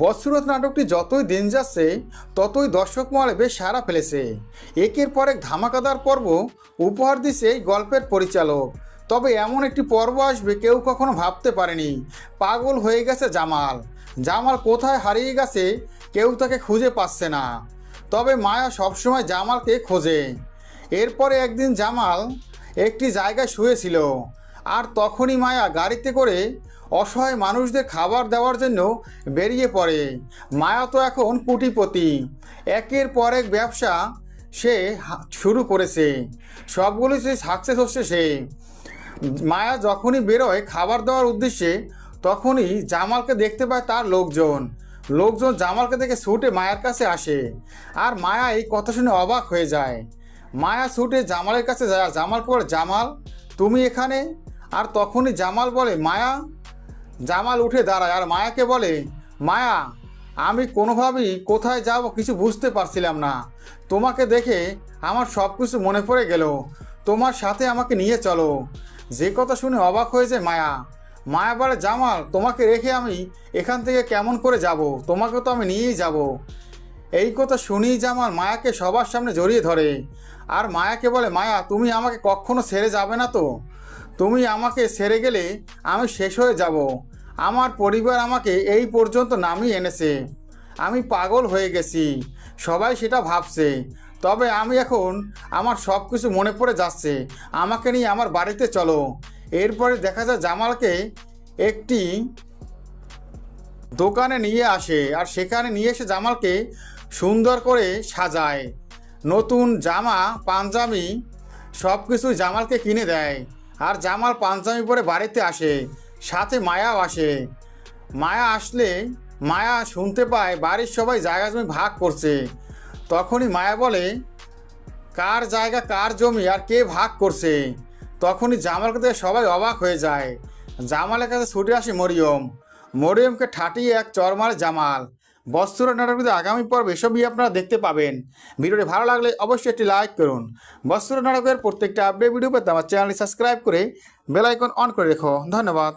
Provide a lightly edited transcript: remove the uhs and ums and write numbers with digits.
বৎসরত নাটকটি যতই দিন যাচ্ছে ততই দর্শক মহলে বেশ সাড়া ফেলেছে। একের পর এক ধামাকাদার পর্ব উপহার দিচ্ছে এই গল্পের পরিচালক। তবে এমন একটি পর্ব আসবে কেউ কখনো ভাবতে পারেনি। পাগল হয়ে গেছে জামাল। জামাল কোথায় হারিয়ে গেছে কেউ তাকে খুঁজে পাচ্ছে না। তবে মায়া সবসময় জামালকে খোঁজে। এরপরে একদিন জামাল একটি জায়গায় শুয়েছিল, আর তখনই মায়া গাড়িতে করে অসহায় মানুষদের খাবার দেওয়ার জন্য বেরিয়ে পড়ে। মায়া তো এখন কোটিপতি, একের পর এক ব্যবসা সে শুরু করেছে, সবগুলো সে সাকসেস হচ্ছে সে। মায়া যখনই বেরোয় খাবার দেওয়ার উদ্দেশ্যে, তখনই জামালকে দেখতে পায় তার লোকজন। জামালকে দেখে ছুটে মায়ের কাছে আসে, আর মায়া এই কথা শুনে অবাক হয়ে যায়। মায়া ছুটে জামালের কাছে যায়, জামালকে বলে, জামাল তুমি এখানে? আর তখনই জামাল বলে, মায়া। জামাল উঠে দাঁড়ায় আর মায়াকে বলে, মায়া আমি কোনোভাবেই কোথায় যাব কিছু বুঝতে পারছিলাম না। তোমাকে দেখে আমার সব কিছু মনে পড়ে গেল। তোমার সাথে আমাকে নিয়ে চলো। যে কথা শুনে অবাক হয়ে যায় মায়া। মায়া বলে, জামাল তোমাকে রেখে আমি এখান থেকে কেমন করে যাব? তোমাকে তো আমি নিয়েই যাব। এই কথা শুনেই জামাল মায়াকে সবার সামনে জড়িয়ে ধরে, আর মায়াকে বলে, মায়া তুমি আমাকে কখনো ছেড়ে যাবে না তো? তুমি আমাকে ছেড়ে গেলে আমি শেষ হয়ে যাব। আমার পরিবার আমাকে এই পর্যন্ত নামিয়ে এনেছে। আমি পাগল হয়ে গেছি, সবাই সেটা ভাবছে। তবে আমি এখন আমার সব কিছু মনে পড়ে যাচ্ছে। আমাকে নিয়ে আমার বাড়িতে চলো। এরপরে দেখা যায় জামালকে একটি দোকানে নিয়ে আসে, আর সেখানে নিয়ে এসে জামালকে সুন্দর করে সাজায়। নতুন জামা পাঞ্জাবি সব কিছু জামালকে কিনে দেয়। আর জামাল পাঞ্জাবি পরে বাড়িতে আসে, সাথে মায়াও আসে। মায়া আসলে মায়া শুনতে পায় বাড়ির সবাই জায়গা জমি ভাগ করছে। তখনই মায়া বলে, কার জায়গা কার জমি আর কে ভাগ করছে? তখনই জামালকে দেখে সবাই অবাক হয়ে যায়। জামালের কাছে ছুটে আসে মরিয়মকে ঠাটিয়ে এক চর মারে জামাল। বৎসরত নাটকটিতে আগামী পর্বে এসবই আপনারা দেখতে পাবেন। ভিডিওটি ভালো লাগলে অবশ্যই একটি লাইক করুন। বৎসরত নাটকের প্রত্যেকটা আপডেট ভিডিও পেতে আমার চ্যানেলটি সাবস্ক্রাইব করে বেল আইকন অন করে রেখো। ধন্যবাদ।